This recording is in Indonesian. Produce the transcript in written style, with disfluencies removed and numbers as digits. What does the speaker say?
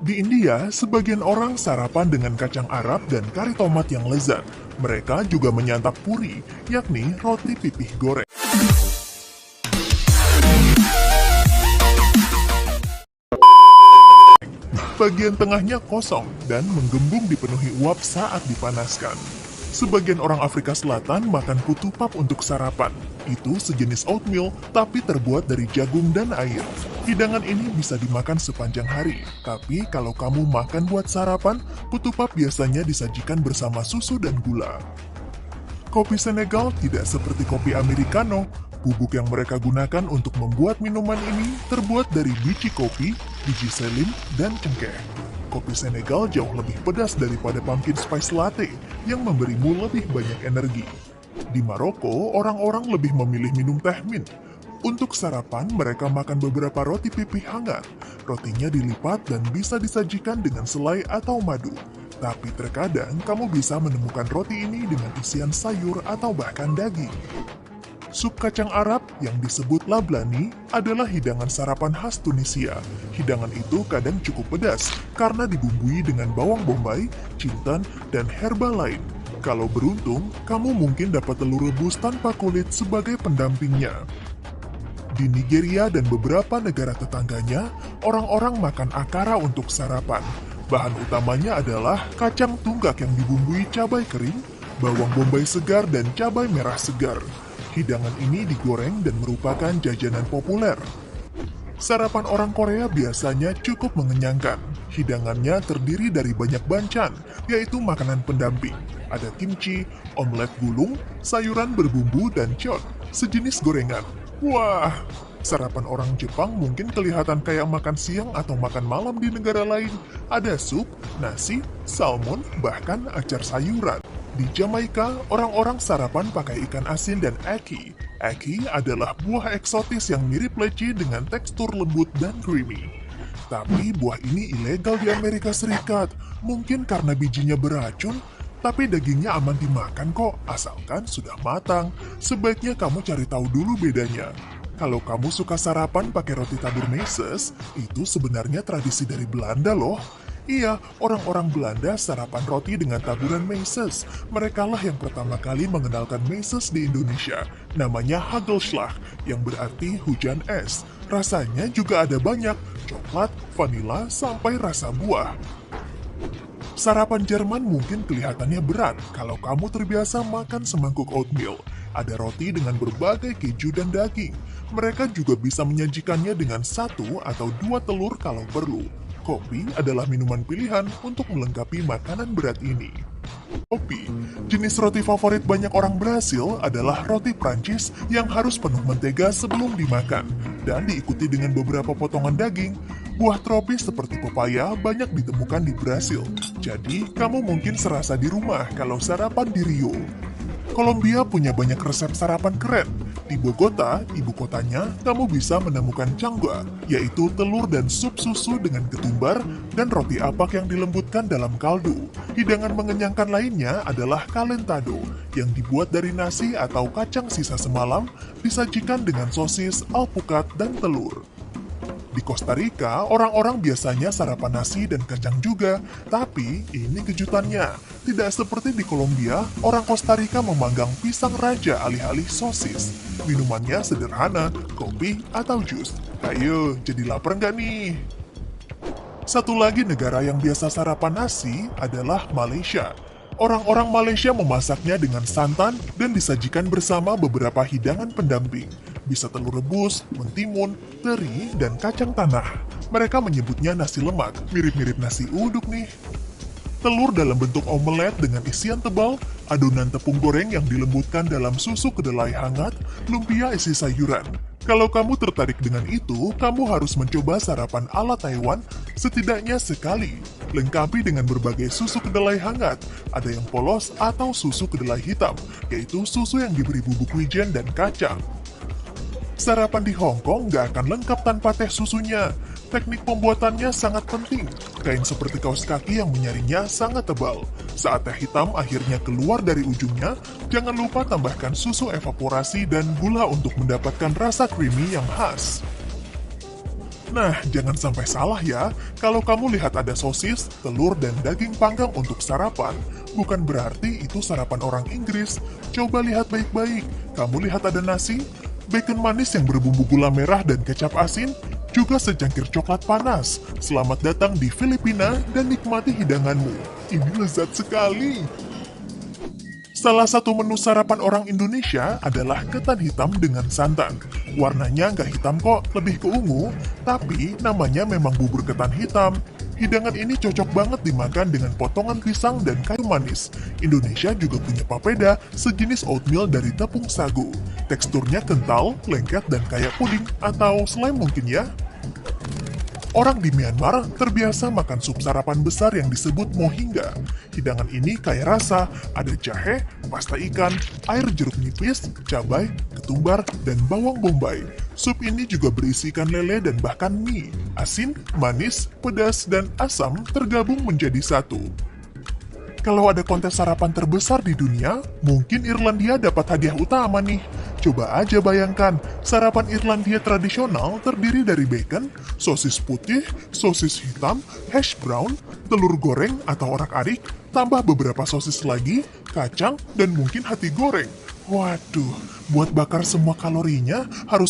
Di India, sebagian orang sarapan dengan kacang Arab dan kari tomat yang lezat. Mereka juga menyantap puri, yakni roti pipih goreng. Bagian tengahnya kosong dan menggembung dipenuhi uap saat dipanaskan. Sebagian orang Afrika Selatan makan ketupat untuk sarapan. Itu sejenis oatmeal, tapi terbuat dari jagung dan air. Hidangan ini bisa dimakan sepanjang hari. Tapi kalau kamu makan buat sarapan, ketupat biasanya disajikan bersama susu dan gula. Kopi Senegal tidak seperti kopi Americano. Bubuk yang mereka gunakan untuk membuat minuman ini terbuat dari biji kopi, biji selim, dan cengkeh. Kopi Senegal jauh lebih pedas daripada pumpkin spice latte yang memberimu lebih banyak energi. Di Maroko, orang-orang lebih memilih minum teh mint. Untuk sarapan, mereka makan beberapa roti pipih hangat. Rotinya dilipat dan bisa disajikan dengan selai atau madu. Tapi terkadang kamu bisa menemukan roti ini dengan isian sayur atau bahkan daging. Sup kacang Arab yang disebut lablani adalah hidangan sarapan khas Tunisia. Hidangan itu kadang cukup pedas karena dibumbui dengan bawang bombay, jintan, dan herba lain. Kalau beruntung, kamu mungkin dapat telur rebus tanpa kulit sebagai pendampingnya. Di Nigeria dan beberapa negara tetangganya, orang-orang makan akara untuk sarapan. Bahan utamanya adalah kacang tunggak yang dibumbui cabai kering, bawang bombay segar, dan cabai merah segar. Hidangan ini digoreng dan merupakan jajanan populer. Sarapan orang Korea biasanya cukup mengenyangkan. Hidangannya terdiri dari banyak banchan, yaitu makanan pendamping. Ada kimchi, omelet gulung, sayuran berbumbu, dan chot, sejenis gorengan. Wah, sarapan orang Jepang mungkin kelihatan kayak makan siang atau makan malam di negara lain. Ada sup, nasi, salmon, bahkan acar sayuran. Di Jamaika, orang-orang sarapan pakai ikan asin dan ackee. Ackee adalah buah eksotis yang mirip leci dengan tekstur lembut dan creamy. Tapi buah ini ilegal di Amerika Serikat. Mungkin karena bijinya beracun, tapi dagingnya aman dimakan kok, asalkan sudah matang. Sebaiknya kamu cari tahu dulu bedanya. Kalau kamu suka sarapan pakai roti tabur meses, itu sebenarnya tradisi dari Belanda loh. Iya, orang-orang Belanda sarapan roti dengan taburan meses. Merekalah yang pertama kali mengenalkan meses di Indonesia. Namanya Hagelslag, yang berarti hujan es. Rasanya juga ada banyak, coklat, vanila, sampai rasa buah. Sarapan Jerman mungkin kelihatannya berat kalau kamu terbiasa makan semangkuk oatmeal. Ada roti dengan berbagai keju dan daging. Mereka juga bisa menyajikannya dengan 1 atau 2 telur kalau perlu. Kopi adalah minuman pilihan untuk melengkapi makanan berat ini. Kopi, jenis roti favorit banyak orang Brasil adalah roti Prancis yang harus penuh mentega sebelum dimakan dan diikuti dengan beberapa potongan daging. Buah tropis seperti pepaya banyak ditemukan di Brasil, jadi kamu mungkin serasa di rumah kalau sarapan di Rio. Kolombia punya banyak resep sarapan keren. Di Bogota, ibu kotanya, kamu bisa menemukan changua, yaitu telur dan sup susu dengan ketumbar dan roti apak yang dilembutkan dalam kaldu. Hidangan mengenyangkan lainnya adalah calentado, yang dibuat dari nasi atau kacang sisa semalam, disajikan dengan sosis, alpukat, dan telur. Di Costa Rica, orang-orang biasanya sarapan nasi dan kacang juga. Tapi, ini kejutannya. Tidak seperti di Kolombia, orang Costa Rica memanggang pisang raja alih-alih sosis. Minumannya sederhana, kopi atau jus. Ayo, jadi lapar nggak nih? Satu lagi negara yang biasa sarapan nasi adalah Malaysia. Orang-orang Malaysia memasaknya dengan santan dan disajikan bersama beberapa hidangan pendamping. Bisa telur rebus, mentimun, teri, dan kacang tanah. Mereka menyebutnya nasi lemak, mirip-mirip nasi uduk nih. Telur dalam bentuk omelet dengan isian tebal, adonan tepung goreng yang dilembutkan dalam susu kedelai hangat, lumpia isi sayuran. Kalau kamu tertarik dengan itu, kamu harus mencoba sarapan ala Taiwan setidaknya sekali. Lengkapi dengan berbagai susu kedelai hangat, ada yang polos atau susu kedelai hitam, yaitu susu yang diberi bubuk wijen dan kacang. Sarapan di Hong Kong nggak akan lengkap tanpa teh susunya. Teknik pembuatannya sangat penting. Kain seperti kaos kaki yang menyaringnya sangat tebal. Saat teh hitam akhirnya keluar dari ujungnya, jangan lupa tambahkan susu evaporasi dan gula untuk mendapatkan rasa creamy yang khas. Nah, jangan sampai salah ya, kalau kamu lihat ada sosis, telur, dan daging panggang untuk sarapan, bukan berarti itu sarapan orang Inggris. Coba lihat baik-baik, kamu lihat ada nasi, bacon manis yang berbumbu gula merah dan kecap asin, juga secangkir coklat panas. Selamat datang di Filipina dan nikmati hidanganmu. Ini lezat sekali. Salah satu menu sarapan orang Indonesia adalah ketan hitam dengan santan. Warnanya nggak hitam kok, lebih ke ungu, tapi namanya memang bubur ketan hitam. Hidangan ini cocok banget dimakan dengan potongan pisang dan kayu manis. Indonesia juga punya papeda, sejenis oatmeal dari tepung sagu. Teksturnya kental, lengket, dan kayak puding atau slime mungkin ya. Orang di Myanmar terbiasa makan sup sarapan besar yang disebut mohinga. Hidangan ini kaya rasa, ada jahe, pasta ikan, air jeruk nipis, cabai, ketumbar, dan bawang bombay. Sup ini juga berisi ikan lele dan bahkan mie. Asin, manis, pedas, dan asam tergabung menjadi satu. Kalau ada kontes sarapan terbesar di dunia, mungkin Irlandia dapat hadiah utama nih. Coba aja bayangkan, sarapan Irlandia tradisional terdiri dari bacon, sosis putih, sosis hitam, hash brown, telur goreng atau orak-arik, tambah beberapa sosis lagi, kacang, dan mungkin hati goreng. Waduh, buat bakar semua kalorinya harus